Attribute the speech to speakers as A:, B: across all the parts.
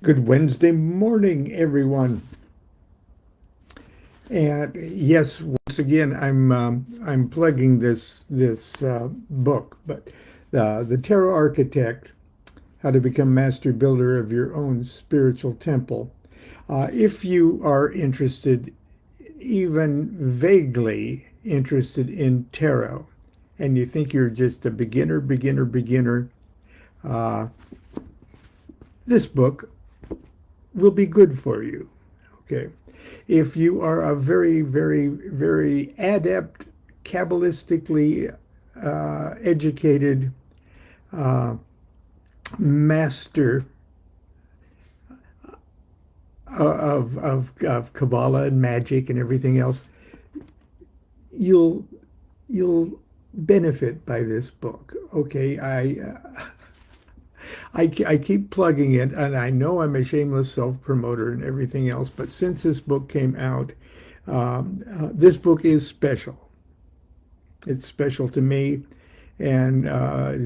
A: Good Wednesday morning, everyone. And yes, once again, I'm plugging this book, but the Tarot Architect: How to Become Master Builder of Your Own Spiritual Temple. If you are interested, even vaguely interested in tarot, and you think you're just a beginner, uh, this book will be good for you. Okay. If you are a very adept, Cabalistically educated uh, master of Kabbalah and magic and everything else, you'll you'll benefit by this book. Okay, I keep plugging it, and I know I'm a shameless self-promoter and everything else, but since this book came out, this book is special. It's special to me, and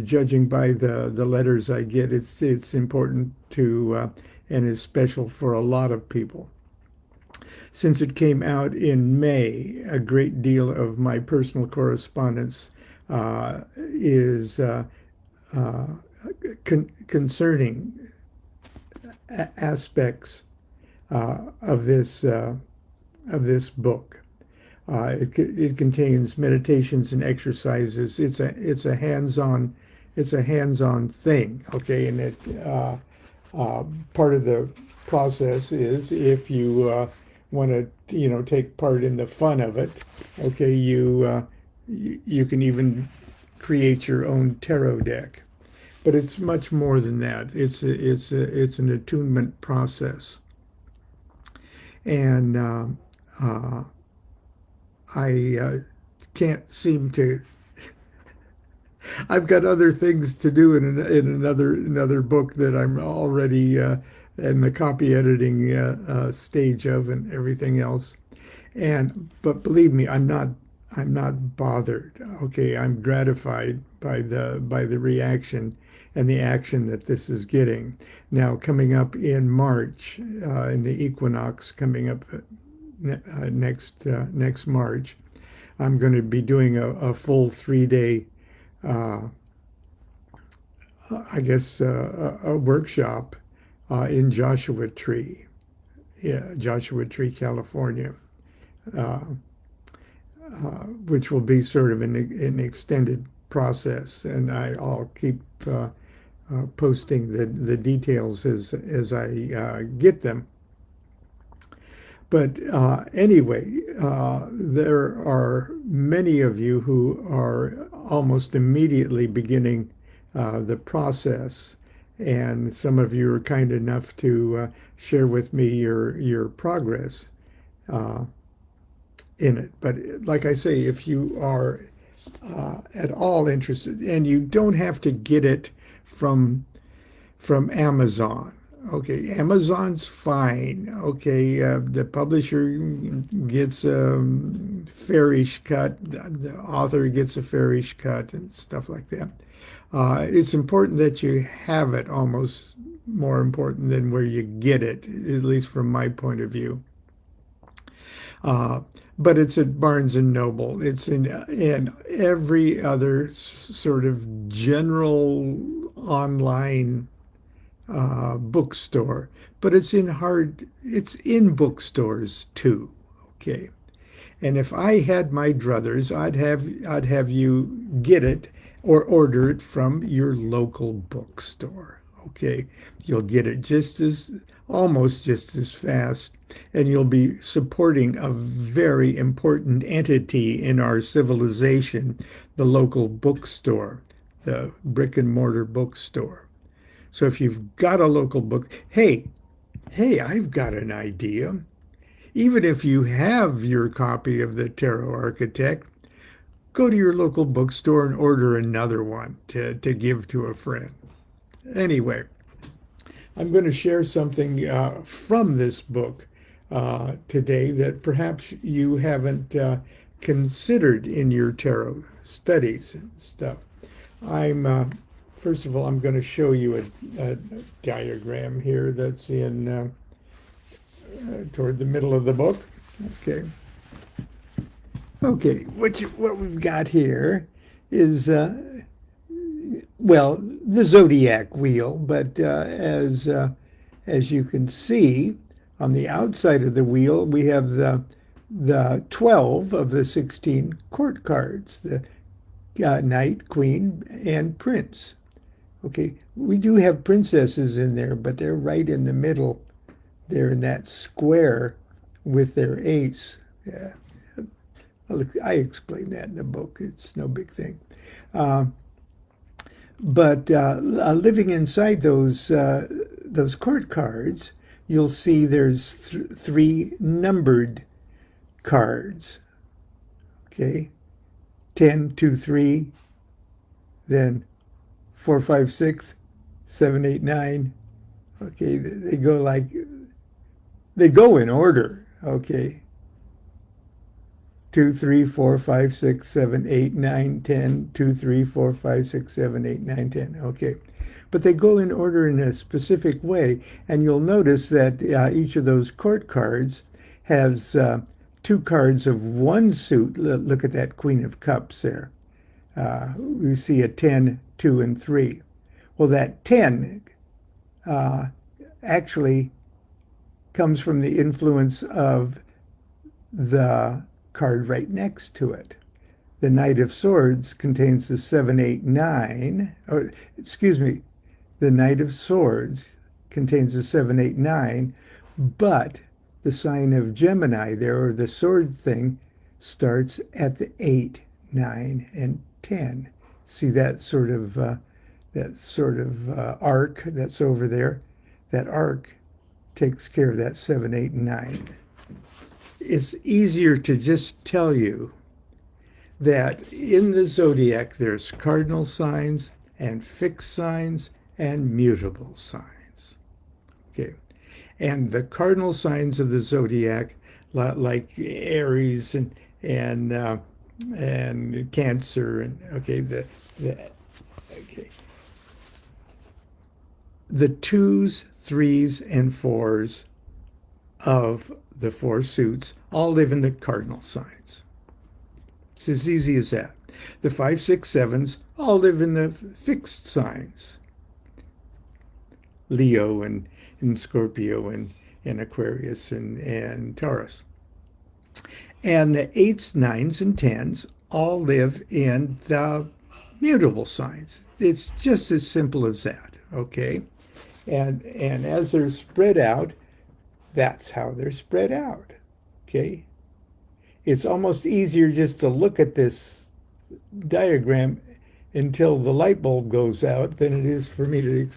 A: judging by the letters I get, it's important to and is special for a lot of people. Since it came out in May, a great deal of my personal correspondence is uh, concerning aspects of this book. It contains meditations and exercises. It's a hands-on thing. Okay, and it part of the process is if you want to take part in the fun of it. Okay, you can even create your own tarot deck. But it's much more than that. It's an attunement process, and uh, I can't seem to. I've got other things to do in another book that I'm already in the copy editing stage of and everything else. And but believe me, I'm not bothered. Okay, I'm gratified by the reaction and the action that this is getting. Now, coming up in March, in the equinox coming up next March, I'm going to be doing a full 3 day, uh, I guess, a workshop in Joshua Tree, yeah, Joshua Tree, California. Uh, which will be sort of an extended process, and I'll keep posting the details as I get them. But anyway, there are many of you who are almost immediately beginning the process, and some of you are kind enough to share with me your progress uh, in it. But like I say, if you are at all interested, and you don't have to get it from Amazon. Okay, Amazon's fine. Okay, the publisher gets a fairish cut, the author gets a fairish cut, and stuff like that. It's important that you have it, almost more important than where you get it, at least from my point of view. Uh, but it's at Barnes and Noble. It's in every other sort of general online bookstore, but it's in bookstores too. Okay. And if I had my druthers, I'd have you get it or order it from your local bookstore. Okay. You'll get it almost just as fast, and you'll be supporting a very important entity in our civilization, the local bookstore, the brick and mortar bookstore. So if you've got a local book, hey, I've got an idea. Even if you have your copy of the Tarot Architect, go to your local bookstore and order another one to give to a friend. Anyway, I'm going to share something from this book today that perhaps you haven't considered in your tarot studies and stuff. I'm first of all, I'm going to show you a diagram here that's in toward the middle of the book. Okay. Okay, what we've got here is, well, the Zodiac wheel, but as you can see, on the outside of the wheel, we have the 12 of the 16 court cards, the knight, queen, and prince. Okay, we do have princesses in there, but they're right in the middle. They're in that square with their ace. Yeah. I explain that in the book. It's no big thing. But living inside those court cards, you'll see there's three numbered cards. Okay, 10, 2, 3, then 4, 5, 6, 7, 8, 9. Okay, they go in order. Okay. 2, 3, 4, 5, 6, 7, 8, 9, 10, 2, 3, 4, 5, 6, 7, 8, 9, 10. Okay. But they go in order in a specific way. And you'll notice that each of those court cards has two cards of one suit. Look at that Queen of Cups there. We see a 10, 2, and 3. Well, that 10 actually comes from the influence of the card right next to it. The Knight of Swords contains the 7, 8, 9, or excuse me, the Knight of Swords contains the 7, 8, 9, but the sign of Gemini there, or the sword thing, starts at the 8, 9, and 10. See that sort of arc that's over there? That arc takes care of that 7, 8, and 9. It's easier to just tell you that in the zodiac there's cardinal signs and fixed signs and mutable signs. Okay, and the cardinal signs of the zodiac, like Aries and Cancer, and okay, the 2s, 3s, and 4s of the 4 suits all live in the cardinal signs. It's as easy as that. The 5, 6, 7s all live in the fixed signs. Leo and Scorpio and Aquarius and Taurus. And the 8s, 9s, and 10s all live in the mutable signs. It's just as simple as that, okay? And as they're spread out, that's how they're spread out, okay? It's almost easier just to look at this diagram until the light bulb goes out than it is for me to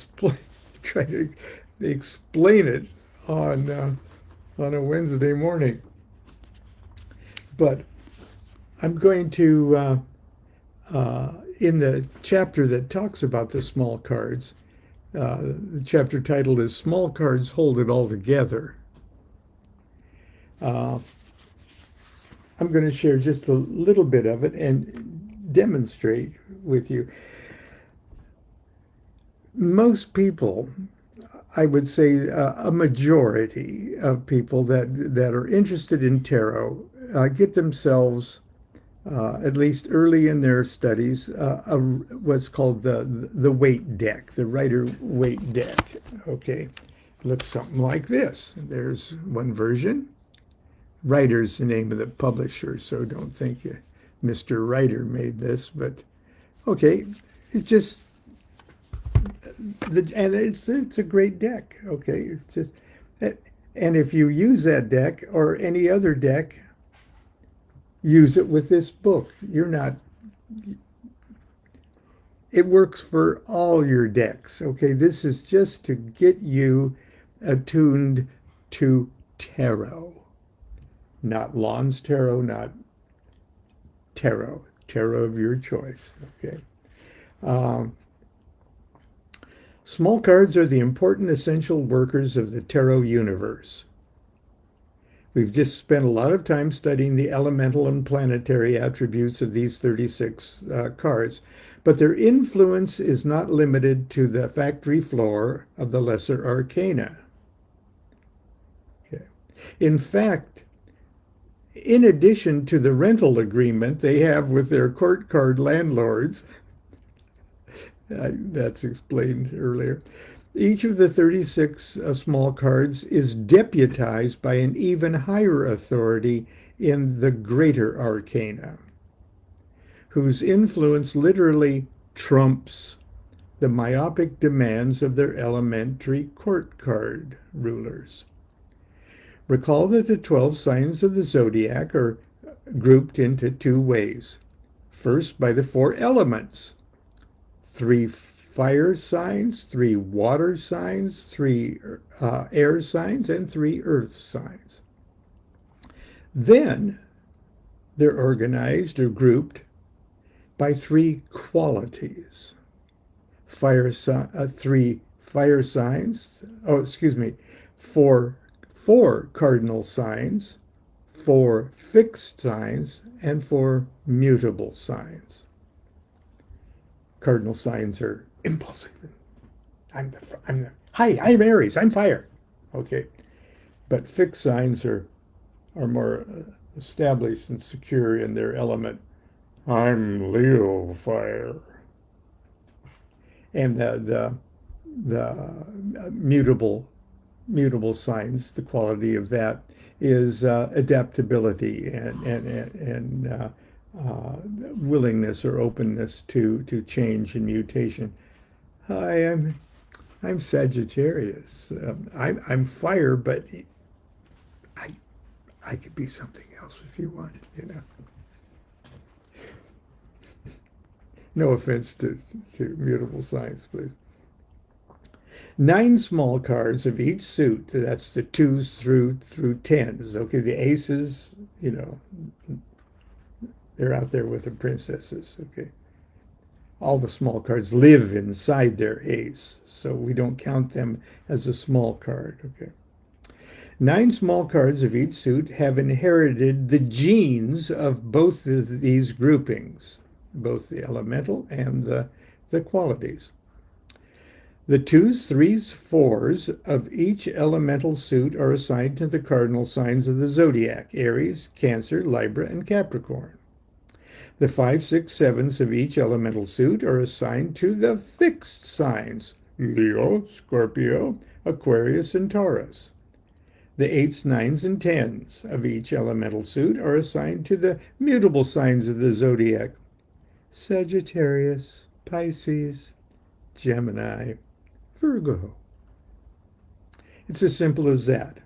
A: try to explain it on a Wednesday morning. But I'm going to, in the chapter that talks about the small cards, the chapter title is Small Cards Hold It All Together. I'm going to share just a little bit of it and demonstrate with you. Most people, I would say a majority of people that are interested in tarot get themselves, at least early in their studies, what's called the weight deck, the Rider-Waite deck. Okay, looks something like this. There's one version. Rider's the name of the publisher, so don't think Mr. Rider made this, but okay, it's just and it's a great deck. Okay, it's just, and if you use that deck or any other deck, use it with this book. It works for all your decks. Okay, this is just to get you attuned to tarot. Not Lon's tarot, not tarot of your choice, okay? Small cards are the important essential workers of the tarot universe. We've just spent a lot of time studying the elemental and planetary attributes of these 36 cards, but their influence is not limited to the factory floor of the lesser arcana. Okay. In fact, in addition to the rental agreement they have with their court card landlords, that's explained earlier, each of the 36 small cards is deputized by an even higher authority in the greater arcana, whose influence literally trumps the myopic demands of their elementary court card rulers. Recall that the 12 signs of the zodiac are grouped into two ways. First, by the four elements: 3 fire signs, 3 water signs, 3 air signs, and 3 earth signs. Then they're organized or grouped by 3 qualities. 3 fire signs, 4 cardinal signs, 4 fixed signs, and 4 mutable signs. Cardinal signs are impulsive. Hi, I'm Aries, I'm fire. Okay. But fixed signs are more established and secure in their element. I'm Leo fire. And the mutable signs, the quality of that is adaptability and willingness or openness to change and mutation. Hi, I'm Sagittarius. I'm fire, but I could be something else if you want, you know. No offense to mutable signs, please. 9 small cards of each suit. That's the 2s through 10s. Okay, the aces, you know, they're out there with the princesses. Okay, all the small cards live inside their ace, so we don't count them as a small card. Okay. 9 small cards of each suit have inherited the genes of both of these groupings, both the elemental and the qualities. The 2s, 3s, 4s of each elemental suit are assigned to the cardinal signs of the zodiac: Aries, Cancer, Libra, and Capricorn. The 5, 6, 7s of each elemental suit are assigned to the fixed signs: Leo, Scorpio, Aquarius, and Taurus. The 8s, 9s, and 10s of each elemental suit are assigned to the mutable signs of the zodiac: Sagittarius, Pisces, Gemini, Virgo. It's as simple as that.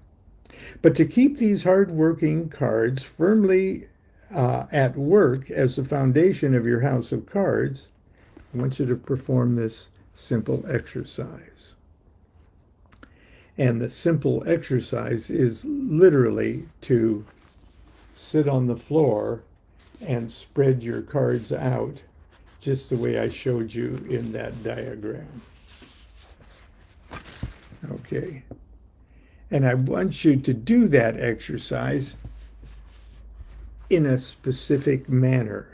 A: But to keep these hard-working cards firmly at work as the foundation of your house of cards, I want you to perform this simple exercise. And the simple exercise is literally to sit on the floor and spread your cards out just the way I showed you in that diagram. Okay. And I want you to do that exercise in a specific manner.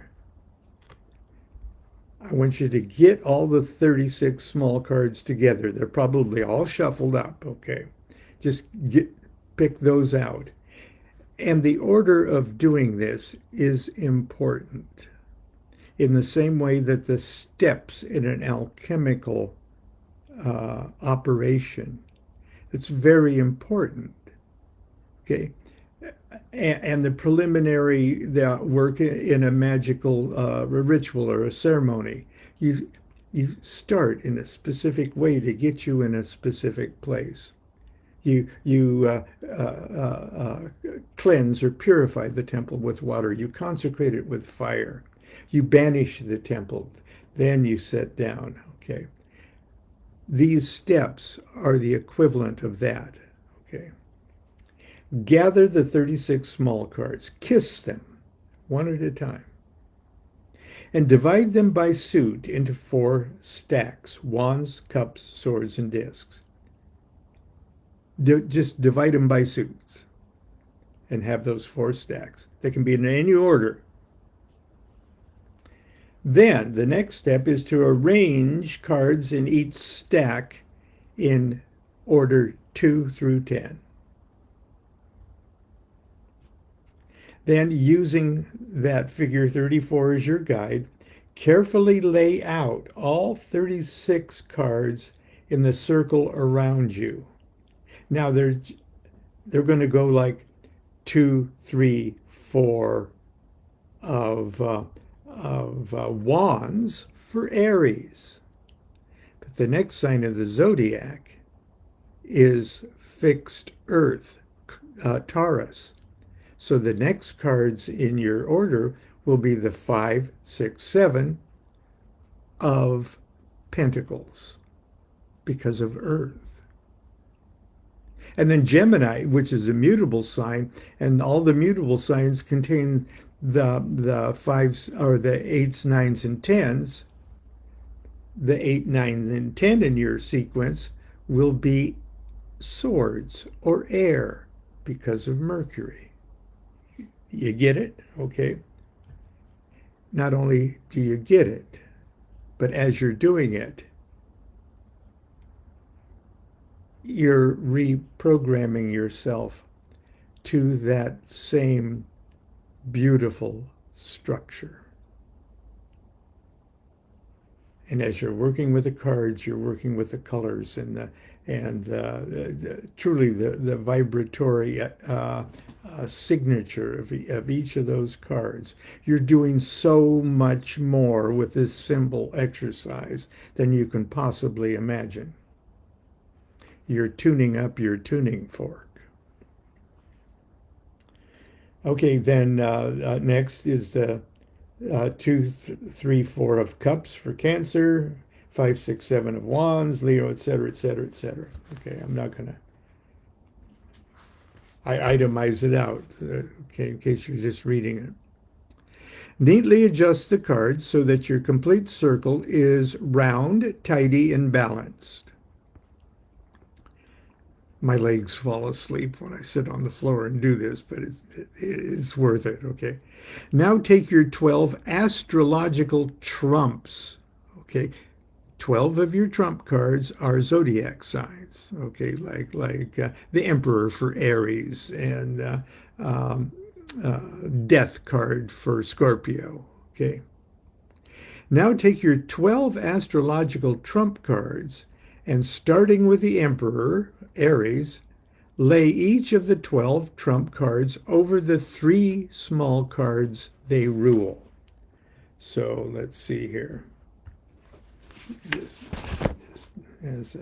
A: I want you to get all the 36 small cards together. They're probably all shuffled up, okay? Just pick those out. And the order of doing this is important, in the same way that the steps in an alchemical operation. It's very important, okay? And the preliminary work in a magical ritual or a ceremony, you start in a specific way to get you in a specific place. You cleanse or purify the temple with water. You consecrate it with fire. You banish the temple. Then you sit down, okay? These steps are the equivalent of that, okay? Gather the 36 small cards, kiss them one at a time, and divide them by suit into 4 stacks: wands, cups, swords, and discs. Just divide them by suits and have those 4 stacks. They can be in any order. Then the next step is to arrange cards in each stack in order 2 through 10. Then, using that figure 34 as your guide, carefully lay out all 36 cards in the circle around you. Now, they're going to go like 2, 3, 4 of wands for Aries. But the next sign of the zodiac is fixed earth, Taurus. So the next cards in your order will be the 5, 6, 7 of Pentacles because of Earth. And then Gemini, which is a mutable sign, and all the mutable signs contain the fives or the 8s, 9s, and 10s. The 8, 9, and 10 in your sequence will be swords or air because of Mercury. You get it? Okay. Not only do you get it, but as you're doing it, you're reprogramming yourself to that same beautiful structure. And as you're working with the cards, you're working with the colors and truly the vibratory signature of each of those cards. You're doing so much more with this simple exercise than you can possibly imagine. You're tuning up your tuning fork. Okay, then next is the 2, 3, 4 of cups for Cancer, 5, 6, 7 of wands, Leo, etc., etc., etc. Okay, I'm not going to. I itemize it out, okay, in case you're just reading it. Neatly adjust the cards so that your complete circle is round, tidy, and balanced. My legs fall asleep when I sit on the floor and do this, but it's worth it, okay? Now take your 12 astrological trumps, okay? 12 of your trump cards are zodiac signs, okay? Like the Emperor for Aries and Death card for Scorpio, okay? Now take your 12 astrological trump cards and starting with the Emperor, Aries, lay each of the 12 trump cards over the 3 small cards they rule. So let's see here. This is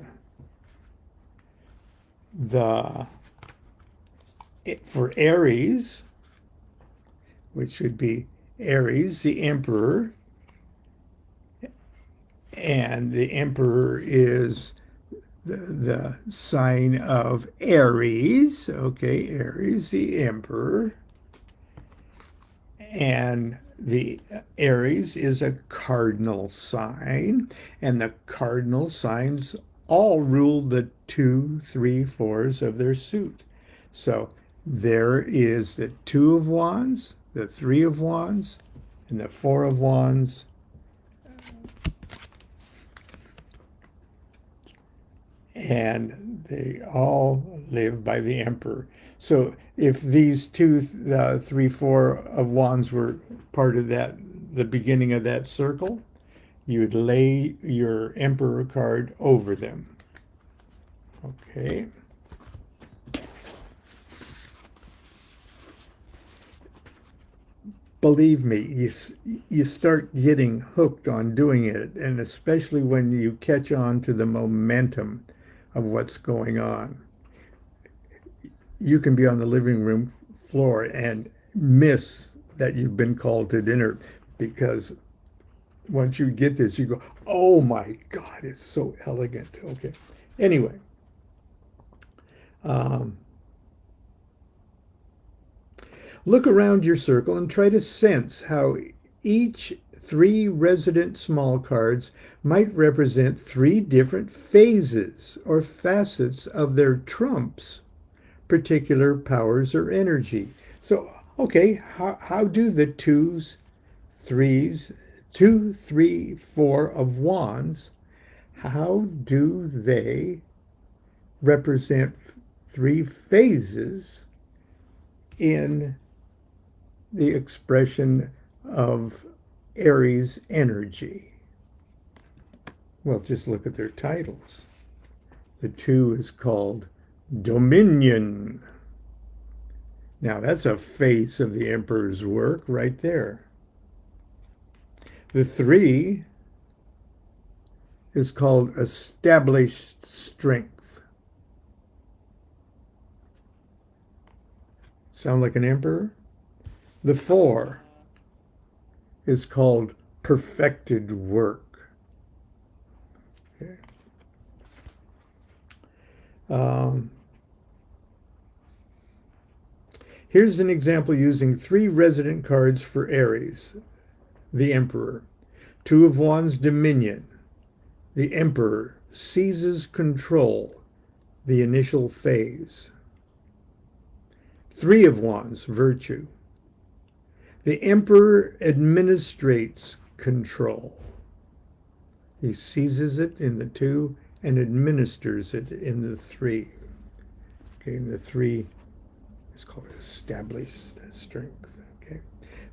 A: for Aries, which would be Aries, the Emperor, and the Emperor is the sign of Aries. Okay, Aries, the Emperor. And the Aries is a cardinal sign, and the cardinal signs all rule the 2, 3, 4s of their suit. So there is the 2 of wands, the 3 of wands, and the 4 of wands. And they all live by the Emperor. So if these 2, 3, 4 of wands were part of that, the beginning of that circle, you would lay your Emperor card over them. Okay. Believe me, you start getting hooked on doing it, and especially when you catch on to the momentum of what's going on. You can be on the living room floor and miss that you've been called to dinner, because once you get this, you go, oh my God, it's so elegant. Okay. Anyway. Look around your circle and try to sense how each 3 resident small cards might represent 3 different phases or facets of their trumps, particular powers or energy. So, okay, how do the 2s, 3s, 2, 3, 4 of wands, how do they represent three phases in the expression of Aries energy? Well, just look at their titles. The 2 is called Dominion. Now, that's a phase of the Emperor's work right there. The 3 is called Established Strength. Sound like an emperor? The 4 is called Perfected Work. Okay. Here's an example using 3 resident cards for Aries, the Emperor. 2 of Wands, Dominion. The Emperor seizes control, the initial phase. 3 of Wands, Virtue. The Emperor administrates control. He seizes it in the 2 and administers it in the 3. Okay, and the 3 is called Established Strength. Okay.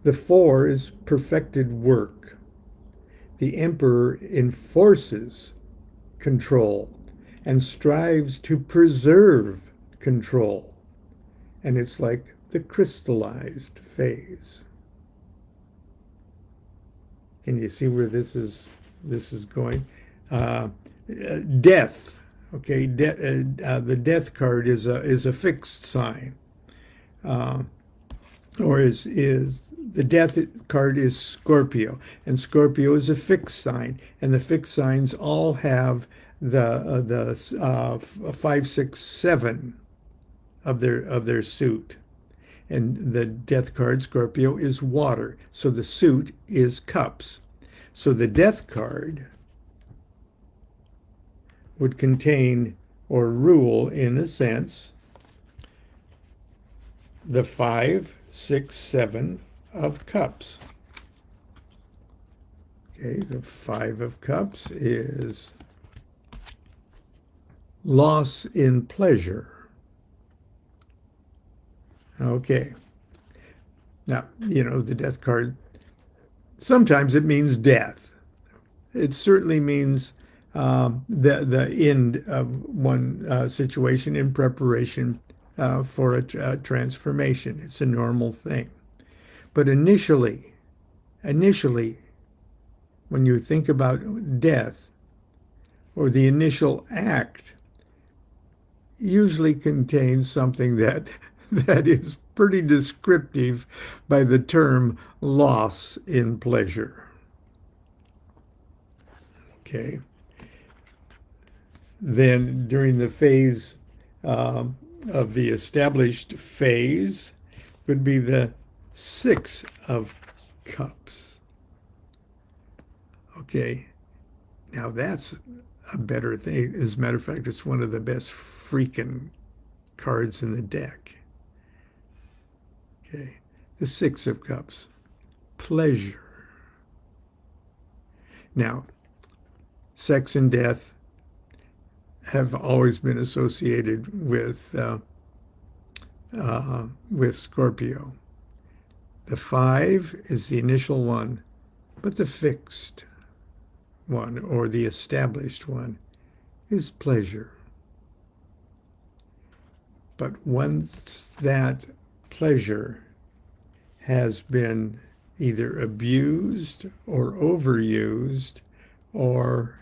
A: The 4 is Perfected Work. The Emperor enforces control and strives to preserve control. And it's like the crystallized phase. Can you see where this is going? Death. Okay, the death card is a fixed sign, or is the death card is Scorpio, and Scorpio is a fixed sign, and the fixed signs all have the 5, 6, 7 of their suit, and the death card Scorpio is water, so the suit is cups. So the death card would contain or rule, in a sense, the 5, 6, 7 of cups. Okay, the 5 of cups is loss in pleasure. Okay. Now, the death card, sometimes it means death. It certainly means the end of one situation in preparation for a transformation. It's a normal thing. But initially, when you think about death, or the initial act, usually contains something that is pretty descriptive by the term loss in pleasure. Okay. Then during the phase of the established phase would be the 6 of cups. Okay. Now that's a better thing. As a matter of fact, it's one of the best freaking cards in the deck. Okay. The 6 of cups. Pleasure. Now, sex and death have always been associated with Scorpio. The 5 is the initial one, but the fixed one, or the established one, is pleasure. But once that pleasure has been either abused or overused or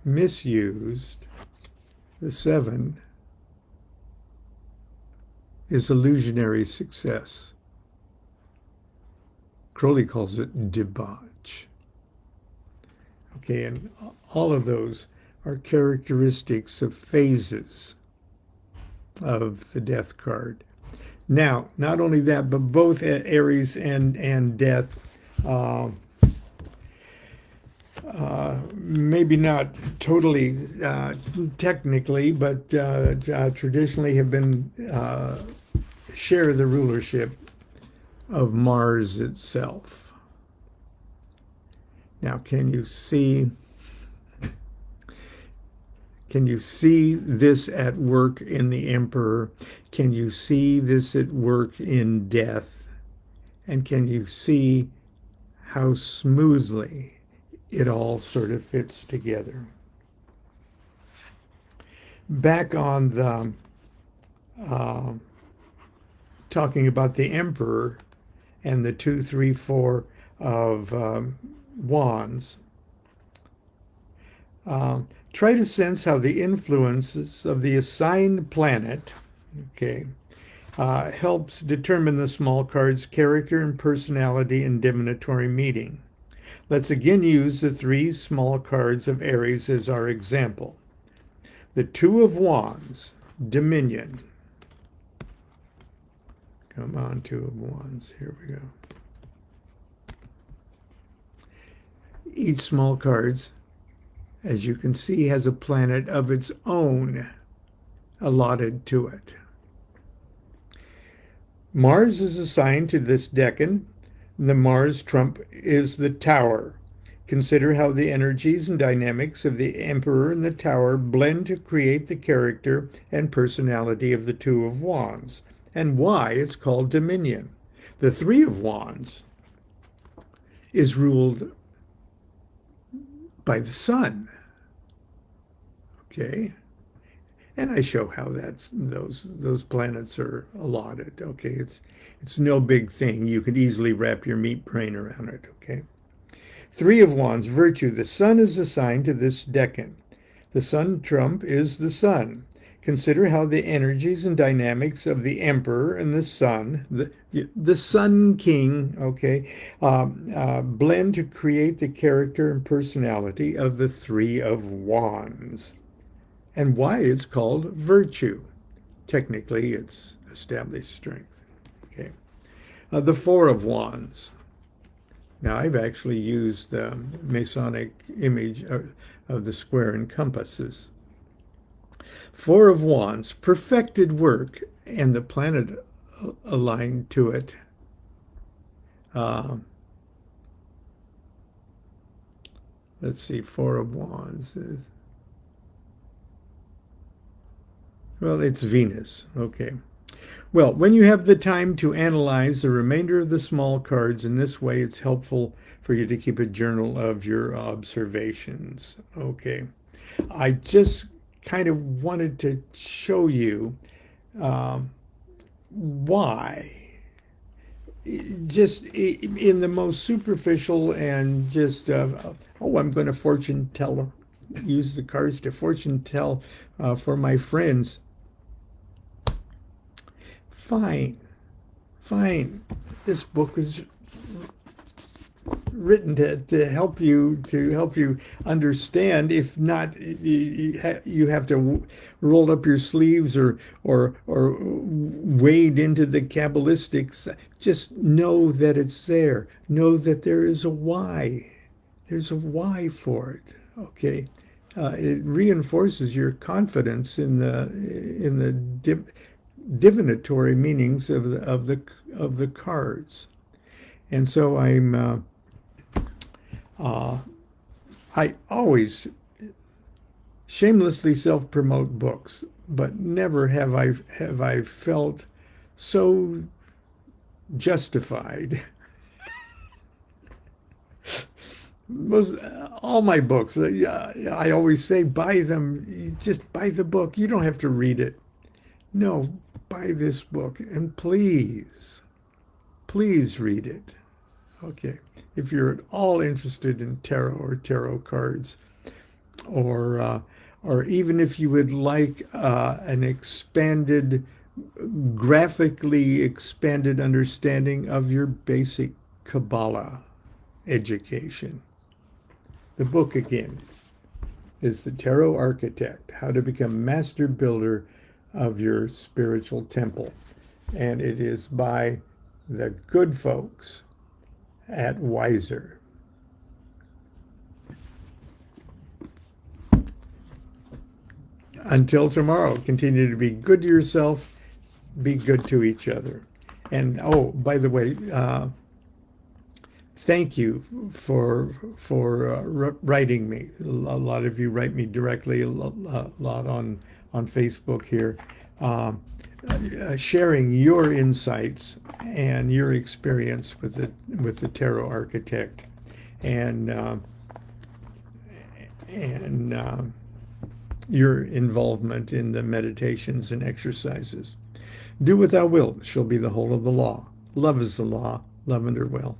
A: misused, the 7 is illusionary success. Crowley calls it debauch. Okay, and all of those are characteristics of phases of the death card. Now, not only that, but both Aries and death, maybe not totally technically, but traditionally have been share the rulership of Mars itself. Now, can you see this at work in the Emperor? Can you see this at work in Death? And can you see how smoothly it all sort of fits together? Back on the talking about the Emperor and the 2, 3, 4 of wands. Try to sense how the influences of the assigned planet, okay, helps determine the small card's character and personality and divinatory meaning. Let's again use the 3 small cards of Aries as our example. The 2 of Wands, Dominion. Come on, 2 of Wands. Here we go. Each small card, as you can see, has a planet of its own allotted to it. Mars is assigned to this decan. The Mars trump is the Tower. Consider how the energies and dynamics of the Emperor and the Tower blend to create the character and personality of the 2 of Wands, and why it's called Dominion. The 3 of Wands is ruled by the Sun. Okay? And I show how those planets are allotted. Okay, it's no big thing. You could easily wrap your meat brain around it. Okay. 3 of Wands, Virtue. The Sun is assigned to this decan. The Sun trump is the Sun. Consider how the energies and dynamics of the Emperor and the Sun, the Sun King, okay, blend to create the character and personality of the 3 of Wands. And why it's called Virtue. Technically, it's established strength. Okay. The 4 of Wands. Now, I've actually used the Masonic image of the square and compasses. 4 of Wands, perfected work, and the planet aligned to it. Let's see, 4 of Wands is... Well, it's Venus. Okay. Well, when you have the time to analyze the remainder of the small cards in this way, it's helpful for you to keep a journal of your observations. Okay. I just kind of wanted to show you why. Just in the most superficial and just, oh, I'm going to fortune tell, use the cards to fortune tell for my friends. Fine. This book is written to help you understand. If not, you have to roll up your sleeves or wade into the Cabalistics. Just know that it's there. Know that there is a why. There's a why for it. Okay. It reinforces your confidence in the divinatory meanings of the cards. And so I always shamelessly self-promote books, but never have I felt so justified. All my books, I always say, buy them. Just buy the book. You don't have to read it. No, buy this book, and please read it. Okay, if you're at all interested in tarot or tarot cards, or even if you would like an expanded, graphically expanded understanding of your basic Kabbalah education. The book again is The Tarot Architect: How to Become Master Builder of Your Spiritual Temple. And it is by the good folks at Wiser. Until tomorrow, continue to be good to yourself, be good to each other. And oh, by the way, thank you for writing me. A lot of you write me directly, a lot on Facebook here, sharing your insights and your experience with the tarot architect, and and your involvement in the meditations and exercises. Do what thou wilt shall be the whole of the law. Love is the law. Love under will.